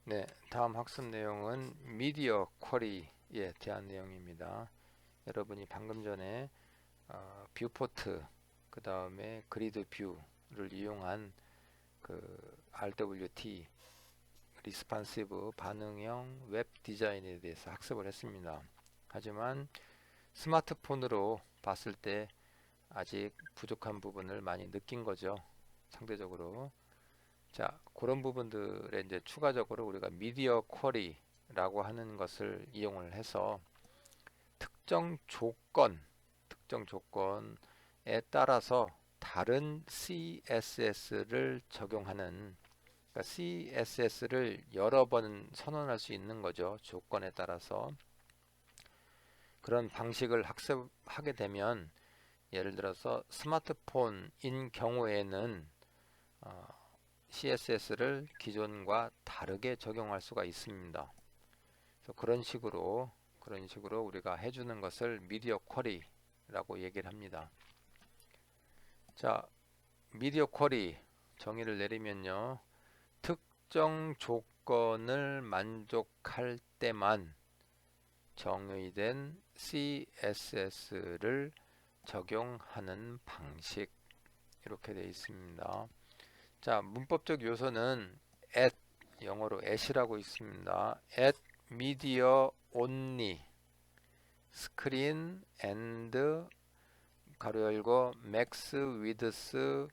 네, 다음 학습 내용은 미디어 쿼리에 대한 내용입니다. 여러분이 방금 전에 뷰포트, 그 다음에 그리드 뷰를 이용한 그 RWT, 리스판시브 반응형 웹 디자인에 대해서 학습을 했습니다. 하지만 스마트폰으로 봤을 때 아직 부족한 부분을 많이 느낀 거죠. 상대적으로. 자, 그런 부분들에 이제 추가적으로 우리가 미디어 쿼리라고 하는 것을 이용을 해서 특정 조건에 따라서 다른 CSS를 적용하는, 그러니까 CSS를 여러 번 선언할 수 있는 거죠. 조건에 따라서. 그런 방식을 학습하게 되면 예를 들어서 스마트폰인 경우에는 CSS를 기존과 다르게 적용할 수가 있습니다. 그래서 그런 식으로 우리가 해주는 것을 미디어 쿼리라고 얘기를 합니다. 자, 미디어 쿼리 정의를 내리면요, 특정 조건을 만족할 때만 정의된 CSS를 적용하는 방식, 이렇게 되어 있습니다. 자, 문법적 요소는 at, 영어로 at이라고 있습니다. at media only screen and 가로 열고 max width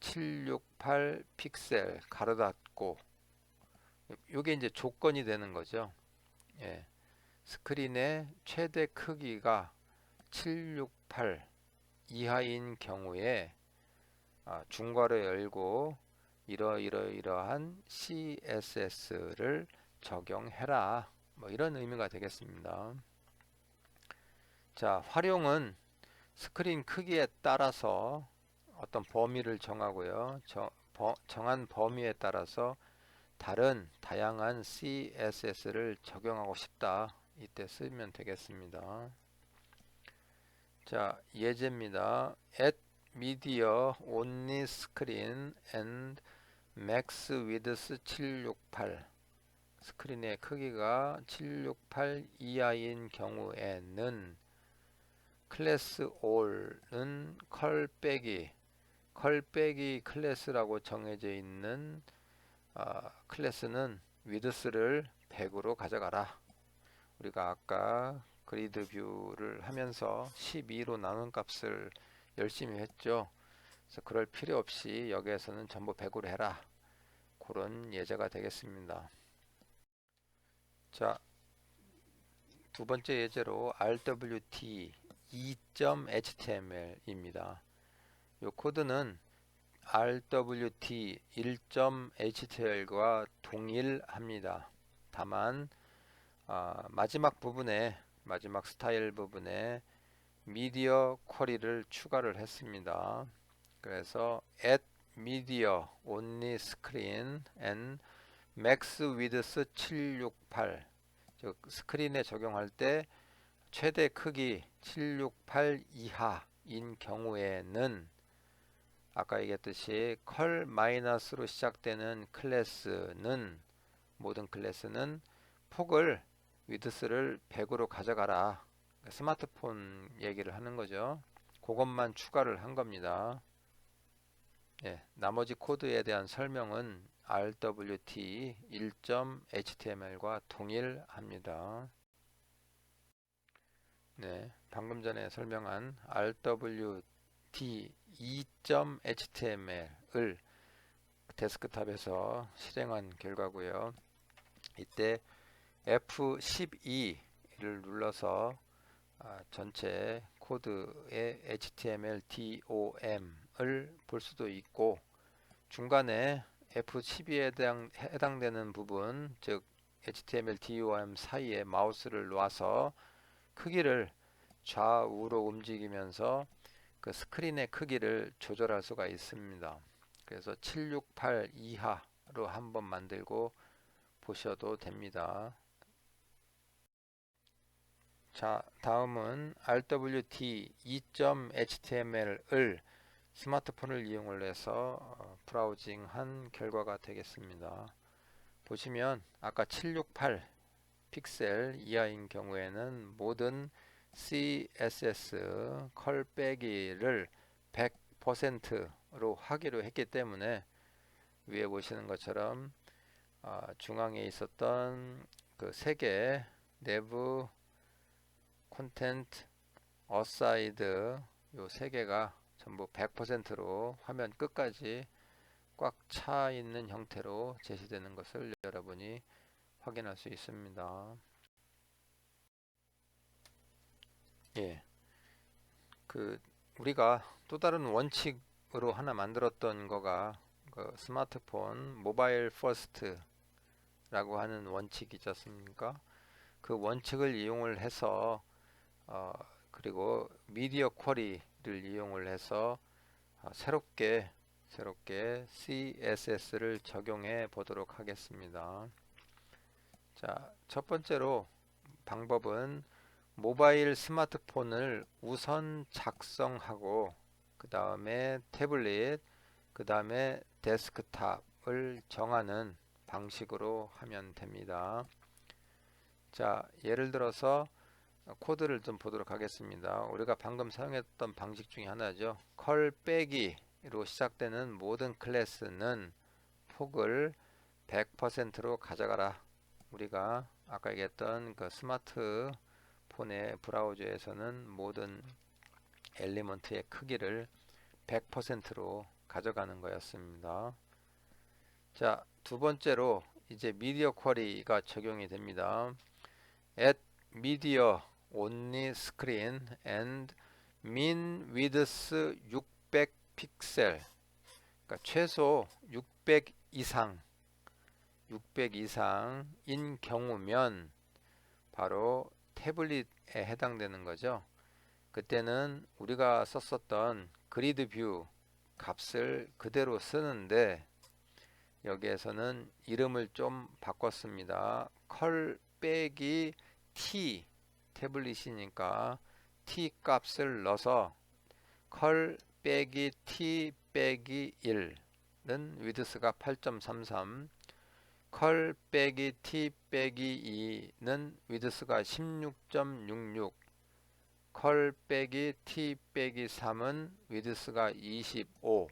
768 픽셀 가로 닫고, 요게 이제 조건이 되는 거죠. 예. 스크린의 최대 크기가 768 이하인 경우에 중괄호 열고 이러이러한 CSS를 적용해라, 뭐 이런 의미가 되겠습니다. 자, 활용은 스크린 크기에 따라서 어떤 범위를 정하고요. 정한 범위에 따라서 다양한 CSS를 적용하고 싶다, 이때 쓰면 되겠습니다. 자, 예제입니다. at media only screen and max width 768, 스크린의 크기가 768 이하인 경우에는 클래스 all은 컬 빼기 클래스라고 정해져 있는 클래스는 width를 100으로 가져가라. 우리가 아까 그리드 뷰를 하면서 12로 나눈 값을 열심히 했죠. 그래서 그럴 필요 없이 여기에서는 전부 100으로 해라. 그런 예제가 되겠습니다. 자, 두 번째 예제로 RWT 2.html입니다. 이 코드는 RWT 1.html과 동일합니다. 다만 마지막 스타일 부분에 미디어 쿼리를 추가를 했습니다. 그래서 add media only screen and max width 768, 즉 스크린에 적용할 때 최대 크기 768 이하인 경우에는 아까 얘기했듯이 컬 마이너스로 시작되는 모든 클래스는 폭을 위드스를 100으로 가져가라. 스마트폰 얘기를 하는 거죠. 그것만 추가를 한 겁니다. 예, 나머지 코드에 대한 설명은 RWT 1.html과 동일합니다. 네, 방금 전에 설명한 RWT 2.html을 데스크탑에서 실행한 결과고요. 이때 F12를 눌러서 전체 코드의 HTML DOM을 볼 수도 있고, 중간에 F12에 해당되는 부분, 즉 HTML DOM 사이에 마우스를 놔서 크기를 좌우로 움직이면서 그 스크린의 크기를 조절할 수가 있습니다. 그래서 768 이하로 한번 만들고 보셔도 됩니다. 자, 다음은 RWT 2.html을 스마트폰을 이용을 해서 브라우징한 결과가 되겠습니다. 보시면 아까 768 픽셀 이하인 경우에는 모든 CSS 컬 빼기를 100%로 하기로 했기 때문에 위에 보시는 것처럼 중앙에 있었던 그 세 개 내부 콘텐트 어사이드 요 세 개가 전부 100%로 화면 끝까지 꽉 차 있는 형태로 제시되는 것을 여러분이 확인할 수 있습니다. 예, 그 우리가 또 다른 원칙으로 하나 만들었던 거가 그 스마트폰 모바일 퍼스트라고 하는 원칙이 있지 않습니까? 그 원칙을 이용을 해서 그리고 미디어 쿼리를 이용을 해서 새롭게 CSS를 적용해 보도록 하겠습니다. 자, 첫 번째로 방법은 모바일 스마트폰을 우선 작성하고 그 다음에 태블릿, 그 다음에 데스크탑을 정하는 방식으로 하면 됩니다. 자, 예를 들어서 코드를 좀 보도록 하겠습니다. 우리가 방금 사용했던 방식 중에 하나죠. 컬 빼기로 시작되는 모든 클래스는 폭을 100%로 가져가라. 우리가 아까 얘기했던 그 스마트폰의 브라우저에서는 모든 엘리먼트의 크기를 100%로 가져가는 거였습니다. 자, 두 번째로 이제 미디어 쿼리가 적용이 됩니다. add media only screen and min width 600 픽셀, 그러니까 최소 600 이상인 경우면 바로 태블릿에 해당되는 거죠. 그때는 우리가 썼었던 그리드 뷰 값을 그대로 쓰는데 여기에서는 이름을 좀 바꿨습니다. 컬 빼기 t, 태블릿이니까 t 값을 넣어서 컬 빼기 t 빼기 1은 위드스가 8.33, 컬 빼기 t 빼기 2는 위드스가 16.66, 컬 빼기 t 빼기 3은 위드스가 25,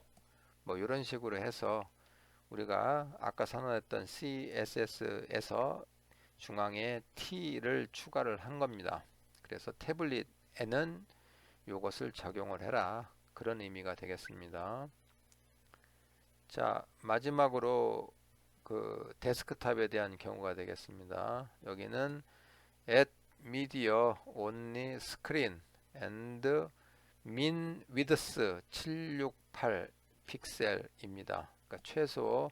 뭐 이런 식으로 해서 우리가 아까 선언했던 CSS에서 중앙에 t를 추가를 한 겁니다. 그래서 태블릿에는 이것을 적용을 해라, 그런 의미가 되겠습니다. 자, 마지막으로 그 데스크탑에 대한 경우가 되겠습니다. 여기는 add media only screen and min width 768 픽셀입니다. 그러니까 최소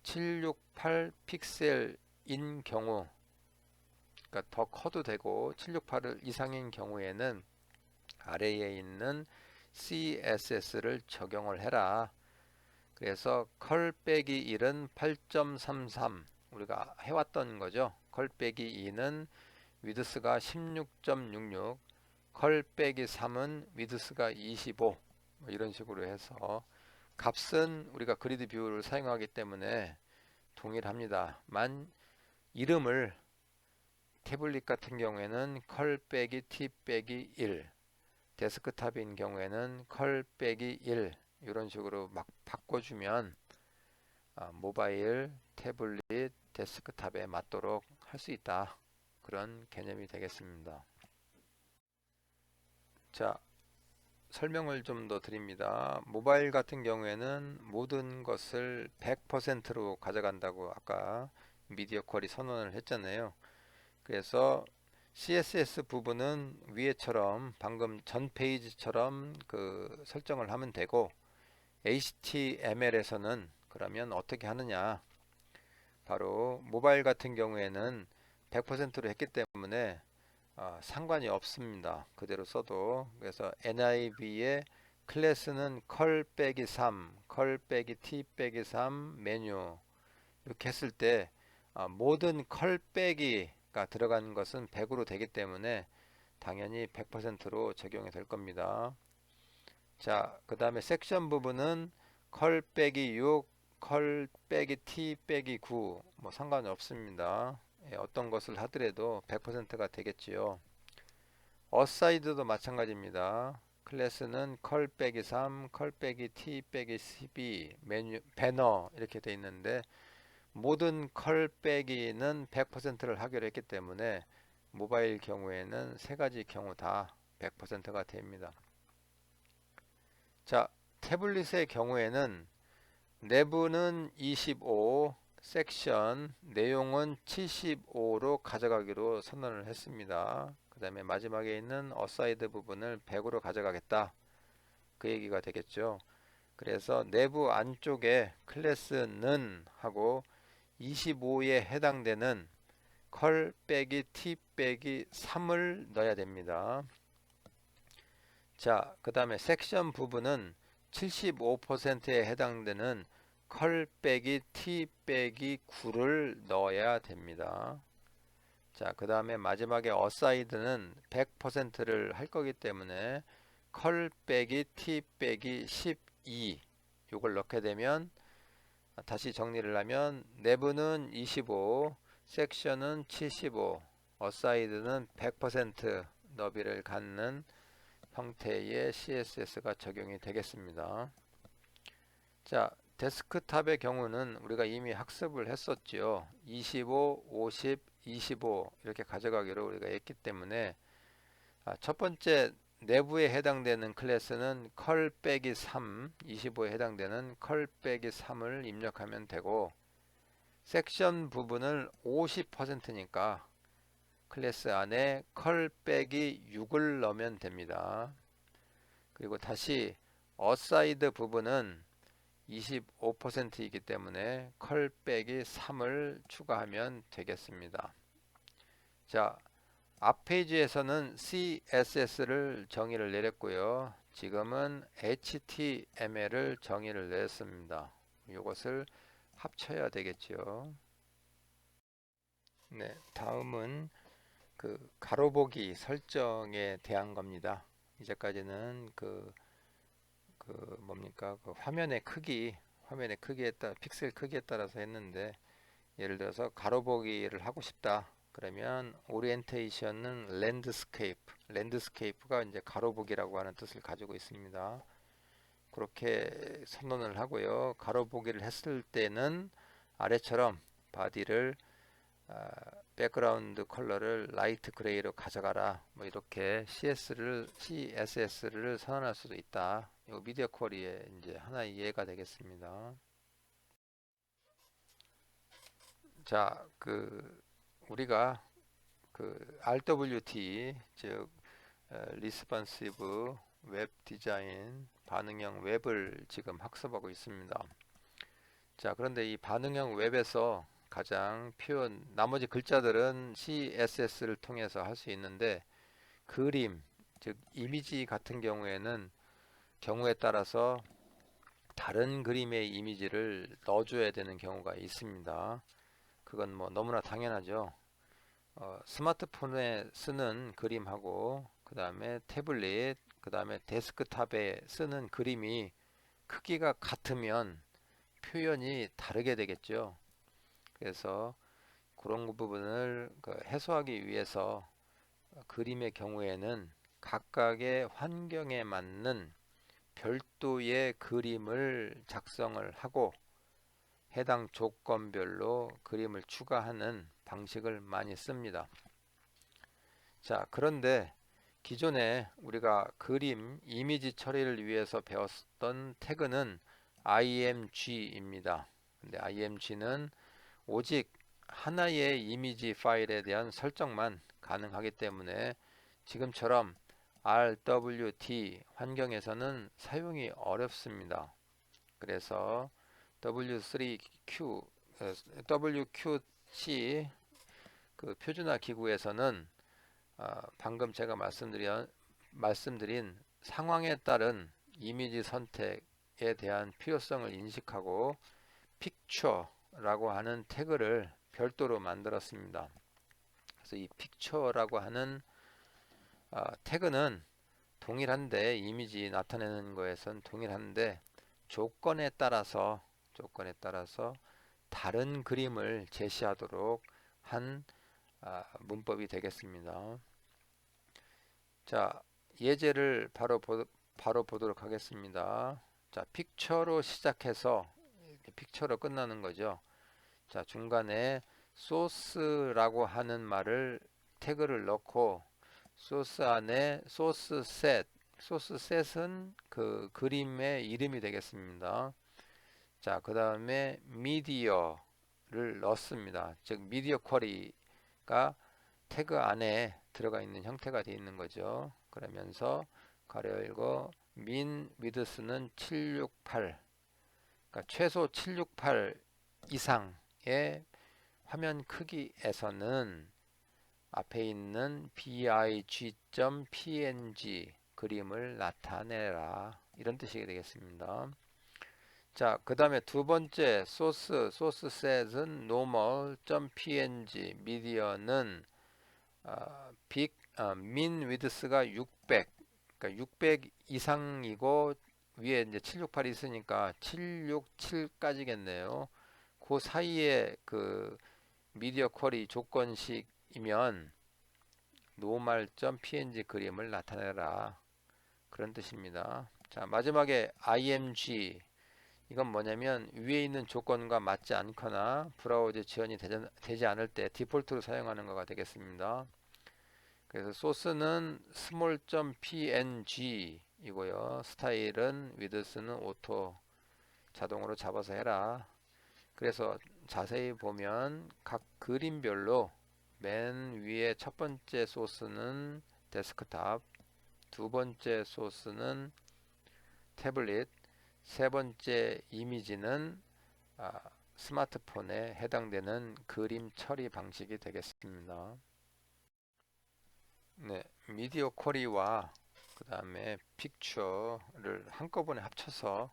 768 픽셀인 경우, 그러니까 더 커도 되고 768 이상인 경우에는 아래에 있는 CSS를 적용을 해라. 그래서 컬 빼기 1은 8.33, 우리가 해왔던 거죠. 컬 빼기 2는 위드스가 16.66, 컬 빼기 3은 위드스가 25, 뭐 이런 식으로 해서 값은 우리가 그리드 뷰를 사용하기 때문에 동일합니다만 이름을 태블릿 같은 경우에는 컬 빼기 t 빼기 1, 데스크탑인 경우에는 컬 빼기 1, 이런 식으로 막 바꿔주면 모바일, 태블릿, 데스크탑에 맞도록 할 수 있다, 그런 개념이 되겠습니다. 자, 설명을 좀 더 드립니다. 모바일 같은 경우에는 모든 것을 100%로 가져간다고 아까 미디어 쿼리 선언을 했잖아요. 그래서 CSS 부분은 위에처럼 방금 전 페이지처럼 그 설정을 하면 되고, HTML에서는 그러면 어떻게 하느냐, 바로 모바일 같은 경우에는 100%로 했기 때문에 상관이 없습니다. 그대로 써도. 그래서 NIV의 클래스는 컬 빼기 3, 컬 빼기 t 빼기 3 메뉴, 이렇게 했을 때 모든 컬 빼기가 들어가는 것은 100으로 되기 때문에 당연히 100%로 적용이 될 겁니다. 자, 그 다음에 섹션 부분은 컬 빼기 6, 컬 빼기 t 빼기 9, 뭐 상관이 없습니다. 예, 어떤 것을 하더라도 100%가 되겠지요. 어사이드도 마찬가지입니다. 클래스는 컬 빼기 3, 컬 빼기 t 빼기 12, 메뉴, 배너 이렇게 돼 있는데 모든 컬 빼기는 100%를 하기로 했기 때문에 모바일 경우에는 세 가지 경우 다 100%가 됩니다. 자, 태블릿의 경우에는 내부는 25, 섹션, 내용은 75로 가져가기로 선언을 했습니다. 그 다음에 마지막에 있는 어사이드 부분을 100으로 가져가겠다. 그 얘기가 되겠죠. 그래서 내부 안쪽에 클래스는 하고 25에 해당되는 컬 빼기 t 빼기 3을 넣어야 됩니다. 자, 그 다음에 섹션 부분은 75%에 해당되는 컬 빼기 t 빼기 9를 넣어야 됩니다. 자, 그 다음에 마지막에 어사이드는 100%를 할 거기 때문에 컬 빼기 t 빼기 12 요걸 넣게 되면 다시 정리를 하면 내부는 25, 섹션은 75, 어사이드는 100% 너비를 갖는 형태의 CSS가 적용이 되겠습니다. 자, 데스크탑의 경우는 우리가 이미 학습을 했었죠. 25, 50, 25 이렇게 가져가기로 우리가 했기 때문에 첫 번째 내부에 해당되는 클래스는 컬 빼기 3, 25에 해당되는 컬 빼기 3을 입력하면 되고 섹션 부분을 50%니까 클래스 안에 컬 빼기 6을 넣으면 됩니다. 그리고 다시 어사이드 부분은 25%이기 때문에 컬 빼기 3을 추가하면 되겠습니다. 자, 앞 페이지에서는 CSS를 정의를 내렸고요. 지금은 HTML을 정의를 내렸습니다. 이것을 합쳐야 되겠죠. 네, 다음은 그 가로보기 설정에 대한 겁니다. 이제까지는 그 뭡니까? 그 화면의 크기에 따라 픽셀 크기에 따라서 했는데 예를 들어서 가로보기를 하고 싶다. 그러면 오리엔테이션은 랜드스케이프가 이제 가로보기라고 하는 뜻을 가지고 있습니다. 그렇게 선언을 하고요. 가로보기를 했을 때는 아래처럼 바디를 백그라운드 컬러를 라이트 그레이로 가져가라. 뭐 이렇게 CSS를 선언할 수도 있다. 이 미디어 쿼리의 이제 하나의 예가 되겠습니다. 자, 우리가 RWT 즉 리스폰시브 웹 디자인 반응형 웹을 지금 학습하고 있습니다. 자, 그런데 이 반응형 웹에서 가장 나머지 글자들은 CSS를 통해서 할 수 있는데 그림, 즉 이미지 같은 경우에는 경우에 따라서 다른 그림의 이미지를 넣어줘야 되는 경우가 있습니다. 그건 뭐 너무나 당연하죠. 스마트폰에 쓰는 그림하고 그 다음에 태블릿, 그 다음에 데스크탑에 쓰는 그림이 크기가 같으면 표현이 다르게 되겠죠. 그래서 그런 부분을 해소하기 위해서 그림의 경우에는 각각의 환경에 맞는 별도의 그림을 작성을 하고 해당 조건별로 그림을 추가하는 방식을 많이 씁니다. 자, 그런데 기존에 우리가 이미지 처리를 위해서 배웠던 태그는 img입니다. 근데 img는 오직 하나의 이미지 파일에 대한 설정만 가능하기 때문에 지금처럼 RWT 환경에서는 사용이 어렵습니다. 그래서 W3Q, WQC 표준화 기구에서는 방금 제가 말씀드린 상황에 따른 이미지 선택에 대한 필요성을 인식하고 픽처라고 하는 태그를 별도로 만들었습니다. 그래서 이 픽처라고 하는 태그는 동일한데 이미지 나타내는 거에선 동일한데 조건에 따라서 다른 그림을 제시하도록 한 문법이 되겠습니다. 자, 예제를 바로 보도록 하겠습니다. 자, 픽처로 시작해서 픽처로 끝나는 거죠. 자, 중간에 소스라고 하는 말을 태그를 넣고 소스 안에 소스셋은 그 그림의 이름이 되겠습니다. 자, 그 다음에 미디어를 넣습니다. 즉 미디어 쿼리가 태그 안에 들어가 있는 형태가 되어 있는 거죠. 그러면서 가로 열고 min width는 768, 그러니까 최소 768 이상의 화면 크기에서는 앞에 있는 big.png 그림을 나타내라, 이런 뜻이 되겠습니다. 자, 그 다음에 두 번째 sourceset은 normal.png, media는 min width가 600, 그러니까 600 이상이고 위에 이제 768이 있으니까 767까지겠네요. 그 사이에 그 미디어 쿼리 조건식이면 normal.png 그림을 나타내라, 그런 뜻입니다. 자, 마지막에 img, 이건 뭐냐면 위에 있는 조건과 맞지 않거나 브라우저 지원이 되지 않을 때 디폴트로 사용하는 거가 되겠습니다. 그래서 소스는 small.png 이고요. 스타일은 width는 오토, 자동으로 잡아서 해라. 그래서 자세히 보면 각 그림별로 맨 위에 첫 번째 소스는 데스크탑, 두 번째 소스는 태블릿, 세 번째 이미지는 스마트폰에 해당되는 그림 처리 방식이 되겠습니다. 네, 미디어 쿼리와 그 다음에 픽처를 한꺼번에 합쳐서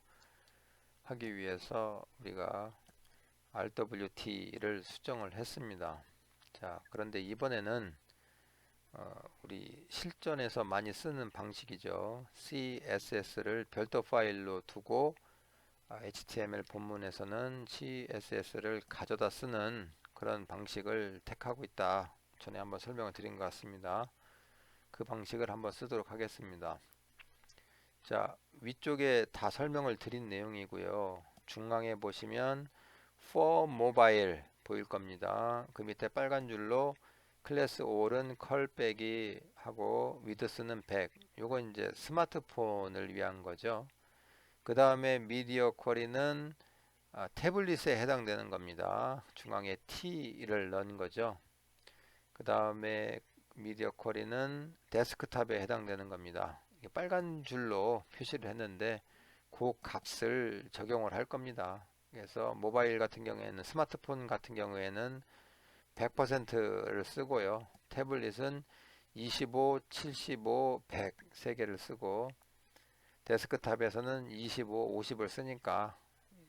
하기 위해서 우리가 RWT를 수정을 했습니다. 자, 그런데 이번에는 우리 실전에서 많이 쓰는 방식이죠. CSS를 별도 파일로 두고 HTML 본문에서는 CSS를 가져다 쓰는 그런 방식을 택하고 있다. 전에 한번 설명을 드린 것 같습니다. 그 방식을 한번 쓰도록 하겠습니다. 자, 위쪽에 다 설명을 드린 내용이고요. 중앙에 보시면 for mobile 보일 겁니다. 그 밑에 빨간 줄로 클래스 all은 컬 빼기 하고 width는 100, 요거 이제 스마트폰을 위한 거죠. 그 다음에 미디어 쿼리는 태블릿에 해당되는 겁니다. 중앙에 T를 넣은 거죠. 그 다음에 미디어 쿼리는 데스크탑에 해당되는 겁니다. 빨간 줄로 표시를 했는데 그 값을 적용을 할 겁니다. 그래서 모바일 같은 경우에는, 스마트폰 같은 경우에는 100%를 쓰고요. 태블릿은 25, 75, 100 세 개를 쓰고, 데스크탑에서는 25, 50을 쓰니까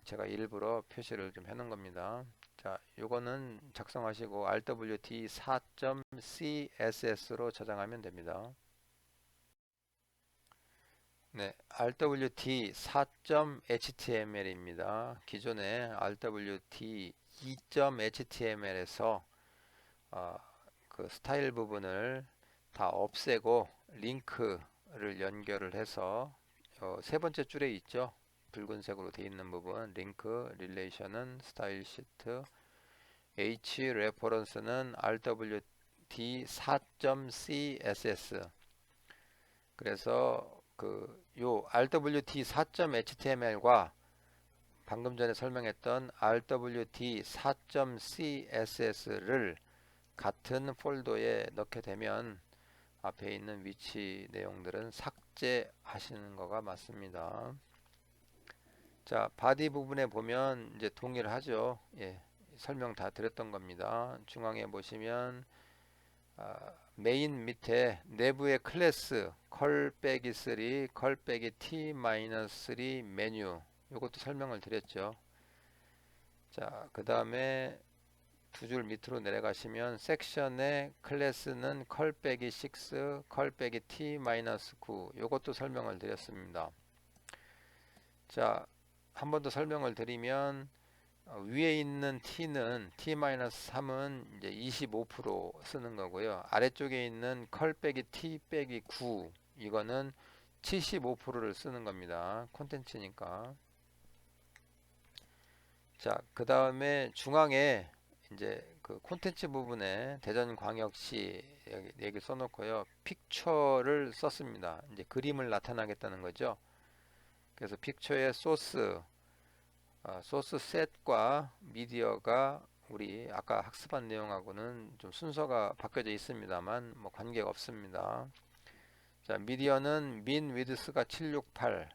제가 일부러 표시를 좀 해놓은 겁니다. 자, 요거는 작성하시고 RWT 4.css로 저장하면 됩니다. 네, RWT 4.html입니다. 기존에 RWT 2.html에서 그 스타일 부분을 다 없애고 링크를 연결을 해서 세 번째 줄에 있죠. 붉은색으로 되어 있는 부분, 링크, 릴레이션은 스타일 시트, H 레퍼런스는 RWT 4.css. 그래서 요 RWT 4.html과 방금 전에 설명했던 RWT 4.css를 같은 폴더에 넣게 되면 앞에 있는 위치 내용들은 삭제하시는 거가 맞습니다. 자, 바디 부분에 보면 이제 동일하죠. 예, 설명 다 드렸던 겁니다. 중앙에 보시면 메인 밑에 내부의 클래스 컬 빼기 3, 컬 빼기 t-3 메뉴, 이것도 설명을 드렸죠. 자, 그 다음에 두 줄 밑으로 내려가시면 섹션의 클래스는 컬 빼기 6, 컬 빼기 t-9, 이것도 설명을 드렸습니다. 자, 한 번 더 설명을 드리면 위에 있는 t는 t-3은 이제 25% 쓰는 거고요. 아래쪽에 있는 컬 빼기 t 빼기 9 이거는 75%를 쓰는 겁니다. 콘텐츠니까. 자, 그 다음에 중앙에 이제 그 콘텐츠 부분에 대전광역시 여기 써놓고요. 픽처를 썼습니다. 이제 그림을 나타나겠다는 거죠. 그래서 픽처의 소스 셋과 미디어가 우리 아까 학습한 내용하고는 좀 순서가 바뀌어져 있습니다만 뭐 관계가 없습니다. 자, 미디어는 민 위드스가 768.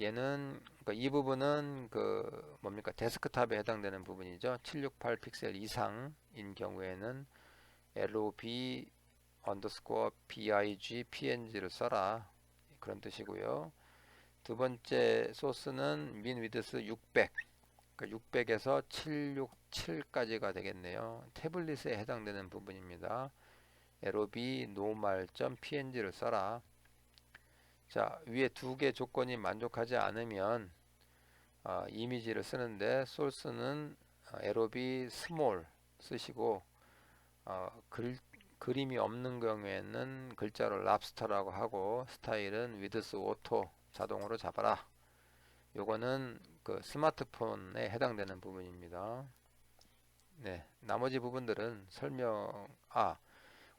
얘는 그러니까 이 부분은 그 뭡니까 데스크탑에 해당되는 부분이죠. 768 픽셀 이상인 경우에는 LOB 언더스코어 BIG PNG를 써라 그런 뜻이고요. 두 번째 소스는 민 위드스 600, 그러니까 600에서 767까지가 되겠네요. 태블릿에 해당되는 부분입니다. LOB 노멀.png를 써라. 자, 위에 두 개 조건이 만족하지 않으면 이미지를 쓰는데 소스는 LOB 스몰 쓰시고 그림이 없는 경우에는 글자로 랍스터라고 하고 스타일은 위드스 오토 자동으로 잡아라. 요거는 그 스마트폰에 해당되는 부분입니다. 네, 나머지 부분들은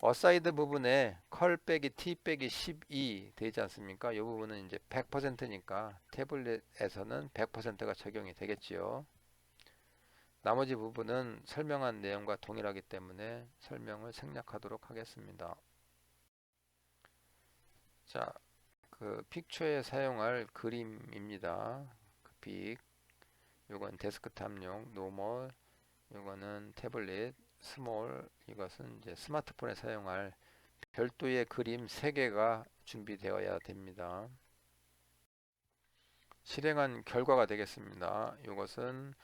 어사이드 부분에 컬 빼기 t 빼기 12 되지 않습니까? 이 부분은 이제 100%니까 태블릿에서는 100%가 적용이 되겠지요. 나머지 부분은 설명한 내용과 동일하기 때문에 설명을 생략하도록 하겠습니다. 자, 그 픽처에 사용할 그림입니다. 그 픽, 이건 데스크탑용 노멀, 이거는 태블릿 스몰, 이것은 이제 스마트폰에 사용할 별도의 그림 3개가 준비되어야 됩니다. 실행한 결과가 되겠습니다. 이것은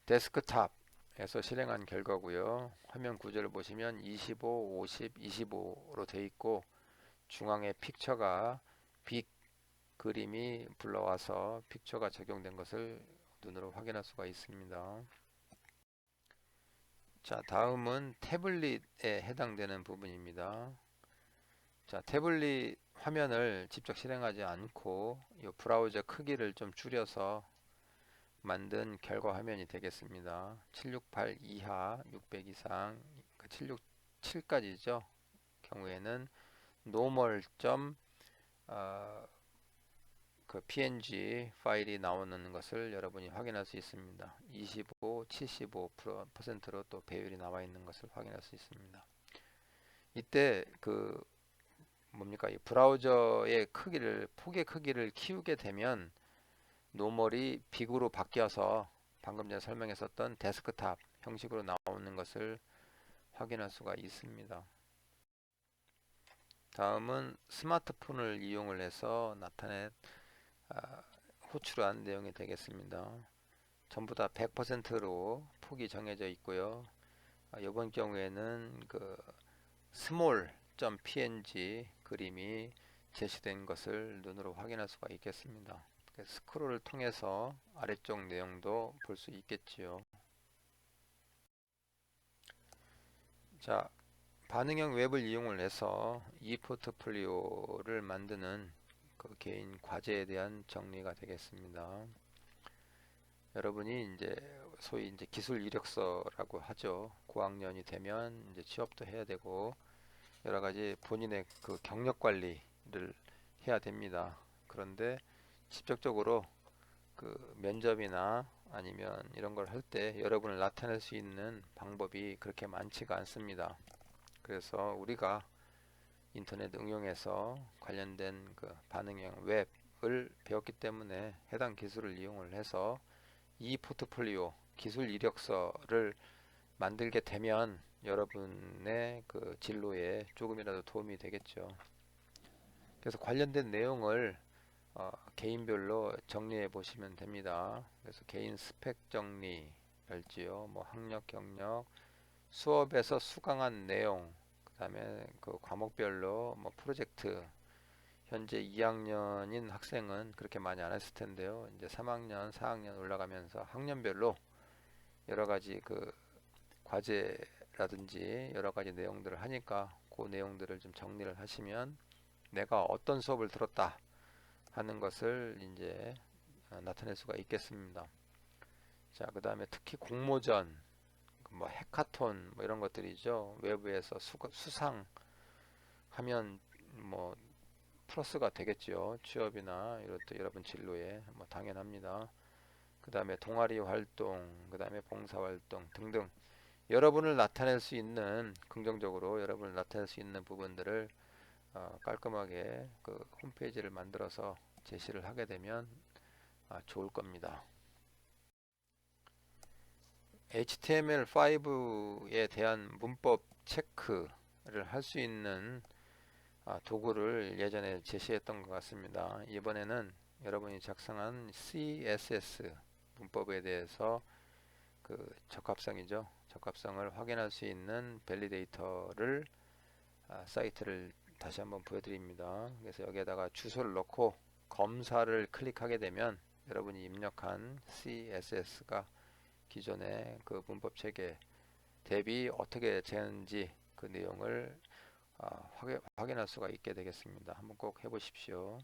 데스크탑에서 실행한 결과고요. 화면 구조를 보시면 25, 50, 25로 되어 있고 중앙에 픽처가 빅 그림이 불러와서 픽처가 적용된 것을 눈으로 확인할 수가 있습니다. 자, 다음은 태블릿에 해당되는 부분입니다. 자, 태블릿 화면을 직접 실행하지 않고 이 브라우저 크기를 좀 줄여서 만든 결과 화면이 되겠습니다. 768 이하, 600 이상, 767까지죠. 경우에는 normal. 그 PNG 파일이 나오는 것을 여러분이 확인할 수 있습니다. 25, 75%로 또 배율이 나와 있는 것을 확인할 수 있습니다. 이때 그 뭡니까 이 브라우저의 크기를 폭의 크기를 키우게 되면 노멀이 빅으로 바뀌어서 방금 전에 설명했었던 데스크탑 형식으로 나오는 것을 확인할 수가 있습니다. 다음은 스마트폰을 이용을 해서 나타낸 호출한 내용이 되겠습니다. 전부 다 100%로 폭이 정해져 있고요. 이번 경우에는 그 small.png 그림이 제시된 것을 눈으로 확인할 수가 있겠습니다. 스크롤을 통해서 아래쪽 내용도 볼 수 있겠지요. 자, 반응형 웹을 이용을 해서 이 포트폴리오를 만드는 그 개인 과제에 대한 정리가 되겠습니다. 여러분이 이제 소위 이제 기술 이력서라고 하죠. 고학년이 되면 이제 취업도 해야 되고 여러 가지 본인의 그 경력 관리를 해야 됩니다. 그런데 직접적으로 그 면접이나 아니면 이런 걸 할 때 여러분을 나타낼 수 있는 방법이 그렇게 많지가 않습니다. 그래서 우리가 인터넷 응용해서 관련된 그 반응형 웹을 배웠기 때문에 해당 기술을 이용을 해서 이 포트폴리오 기술 이력서를 만들게 되면 여러분의 그 진로에 조금이라도 도움이 되겠죠. 그래서 관련된 내용을 개인별로 정리해 보시면 됩니다. 그래서 개인 스펙 정리랄지요, 뭐 학력, 경력, 수업에서 수강한 내용, 그 다음에 그 과목별로 뭐 프로젝트, 현재 2학년인 학생은 그렇게 많이 안 했을 텐데요. 이제 3학년, 4학년 올라가면서 학년별로 여러 가지 그 과제라든지 여러 가지 내용들을 하니까 그 내용들을 좀 정리를 하시면 내가 어떤 수업을 들었다 하는 것을 이제 나타낼 수가 있겠습니다. 자, 그 다음에 특히 공모전, 뭐 해카톤 뭐 이런 것들이죠. 외부에서 수상하면 뭐 플러스가 되겠죠. 취업이나 이런 또 여러분 진로에 뭐 당연합니다. 그 다음에 동아리 활동, 그 다음에 봉사 활동 등등 여러분을 나타낼 수 있는 긍정적으로 여러분을 나타낼 수 있는 부분들을 깔끔하게 그 홈페이지를 만들어서 제시를 하게 되면 좋을 겁니다. HTML5에 대한 문법 체크를 할 수 있는 도구를 예전에 제시했던 것 같습니다. 이번에는 여러분이 작성한 CSS 문법에 대해서 그 적합성이죠. 적합성을 확인할 수 있는 밸리데이터를 사이트를 다시 한번 보여드립니다. 그래서 여기에다가 주소를 넣고 검사를 클릭하게 되면 여러분이 입력한 CSS가 기존의 그 문법 체계 대비 어떻게 되는지 그 내용을 확인할 수가 있게 되겠습니다. 한번 꼭 해보십시오.